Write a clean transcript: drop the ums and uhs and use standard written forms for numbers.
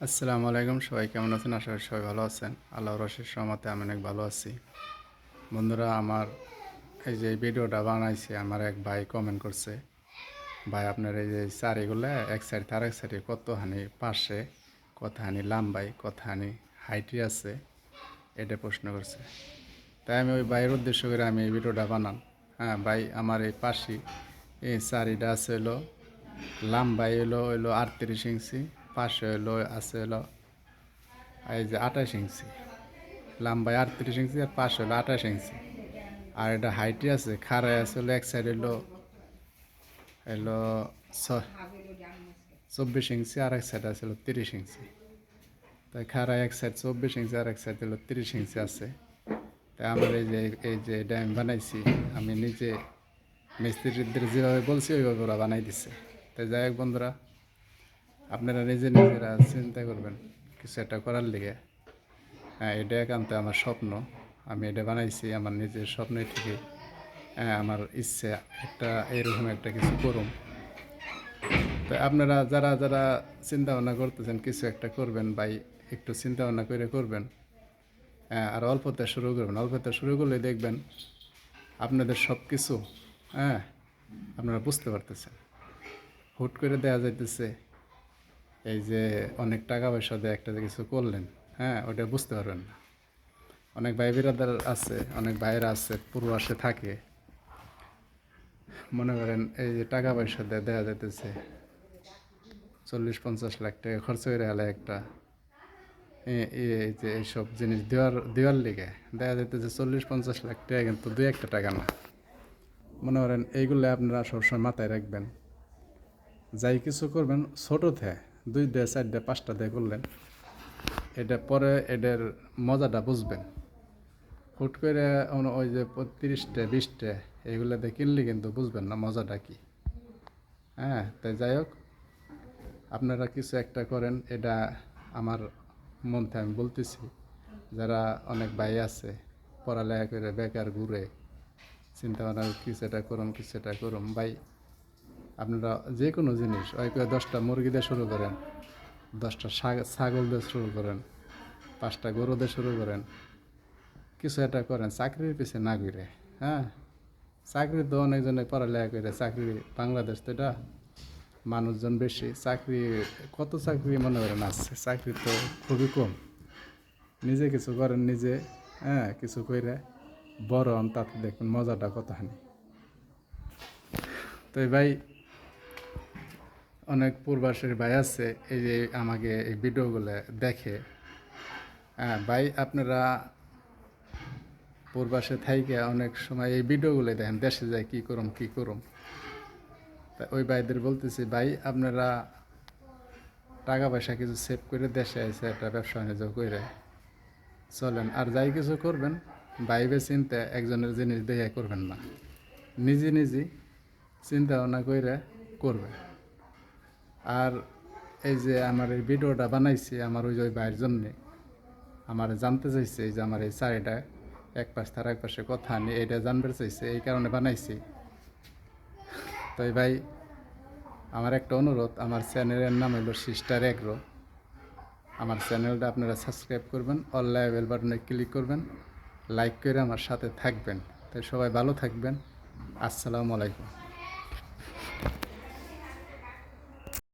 আসসালামু আলাইকুম, সবাই কেমন আছেন? আশা করি সবাই ভালো আছেন। আল্লাহর অশেষ রহমতে আমি অনেক ভালো আছি। বন্ধুরা, আমার এই যে ভিডিওটা বানাইছে, আমার এক ভাই কমেন্ট করছে, ভাই আপনার এই যে চারিগুলো এক সাইড আর এক সাইডে কতখানি পাশে, কতখানি লাম্বাই, কতখানি হাইটে আছে, এটা প্রশ্ন করছে। তাই আমি ওই ভাইয়ের উদ্দেশ্য করে আমি এই ভিডিওটা বানান। হ্যাঁ ভাই, আমার এই পাশে এই চারিটা আছে হলো লাম্বাই হইলো 38 ইঞ্চি, পাশে আছে এই যে 28 ইঞ্চি। লম্বায় 38 ইঞ্চি আর পাশ হলো 28 ইঞ্চি। আর এটা হাইটে আছে, খাড়ায় আছে হলো এক সাইড হলো হলো 24 ইঞ্চি, আর এক সাইড আছে হলো 30 ইঞ্চি। তাই খাড়ায় এক সাইড 24 ইঞ্চি আর এক সাইড হলো 30 ইঞ্চি আছে। তাই আমার এই যে এটা আমি বানাইছি, আমি নিজে মিস্ত্রিদের যেভাবে বলছি ওইভাবে ওরা বানাই দিচ্ছে। তাই যাই হোক বন্ধুরা, আপনারা নিজেরা চিন্তা করবেন কিছু একটা করার লিগে। হ্যাঁ, এটা একান্ত আমার স্বপ্ন, আমি এটা বানাইছি আমার নিজের স্বপ্নের থেকে। হ্যাঁ, আমার ইচ্ছে একটা এরকম একটা কিছু করুম। তো আপনারা যারা যারা চিন্তা ভাবনা করতেছেন কিছু একটা করবেন ভাই, একটু চিন্তা ভাবনা করে করবেন। হ্যাঁ, আর অল্পতে শুরু করবেন, অল্পতে শুরু করলে দেখবেন আপনাদের সব কিছু, হ্যাঁ, আপনারা বুঝতে পারতেছেন। হুট করে দেওয়া যাইতেছে এই যে অনেক টাকা পয়সা দিয়ে একটা কিছু করলেন, হ্যাঁ, ওটা বুঝতে পারবেন না। অনেক ভাই বিরাদার আছে, অনেক ভাইয়েরা আছে পূর্বাসে থাকে, মনে করেন এই যে টাকা পয়সা দিয়ে দেওয়া যাইতেছে 40-50 লাখ টাকা খরচ করে গেলে একটা এই যে এইসব জিনিস দেওয়ার লিগে দেখা যাইতেছে 40-50 লাখ টাকা, কিন্তু দুই একটা টাকা না। মনে করেন এইগুলো আপনারা সবসময় মাথায় রাখবেন। যাই কিছু করবেন ছোটো থেকে 2 দিয়ে 4 দিয়ে 5টা দিয়ে করলেন, এটা পরে এটার মজাটা বুঝবেন। হুট করে ওই যে 30টা 20টা এইগুলোতে কিনলে কিন্তু বুঝবেন না মজাটা কি। হ্যাঁ, তাই যাই হোক, আপনারা কিছু একটা করেন, এটা আমার মন থেকে আমি বলতেছি। যারা অনেক ভাই আছে পড়ালেখা করে বেকার ঘুরে, চিন্তা ভাবনা কিছু এটা করুন কিছু এটা করুন ভাই, আপনারা যে কোনো জিনিস ওই 10টা মুরগি দিয়ে শুরু করেন, 10টা ছাগল দিয়ে শুরু করেন, 5টা গরু দিয়ে শুরু করেন, কিছু একটা করেন, চাকরির পিছিয়ে না ঘুরে। হ্যাঁ, চাকরি তো অনেকজনে পড়ালেখা করে চাকরি, বাংলাদেশ তো এটা মানুষজন বেশি, চাকরি কত চাকরি মনে করেন আছে, চাকরি তো খুবই কম। নিজে কিছু করেন নিজে, হ্যাঁ, কিছু করে বড় হন, তাতে দেখুন মজাটা কতখানি। তো ভাই, অনেক পূর্বাসের ভাই আছে এই যে আমাকে এই ভিডিওগুলো দেখে। হ্যাঁ ভাই, আপনারা পূর্বাসে থাইকে অনেক সময় এই ভিডিওগুলো দেখেন, দেশে যায় কী করুম। তা ওই ভাইদের বলতেছি, ভাই আপনারা টাকা পয়সা কিছু সেভ করে দেশে এসে একটা ব্যবসা বাণিজ্য করে চলেন। আর যাই কিছু করবেন ভাইবে চিন্তা একজনের জিনিস দেখে করবেন না, নিজে চিন্তা ভাবনা করে করবেন। আর এই যে আমার এই ভিডিওটা বানাইছি আমার ওই ভাইয়ের জন্যে, আমার জানতে চাইছে এই যে আমার এই চারিটা এক পাশ তার এক পাশে কথা নিয়ে এটা জানতে চাইছে, এই কারণে বানাইছি। তো ভাই, আমার একটা অনুরোধ, আমার চ্যানেলের নাম হলো সিস্টার এগ্রো। আমার চ্যানেলটা আপনারা সাবস্ক্রাইব করবেন, অল বেল বাটনে ক্লিক করবেন, লাইক করে আমার সাথে থাকবেন। তাই সবাই ভালো থাকবেন। আসসালামু আলাইকুম।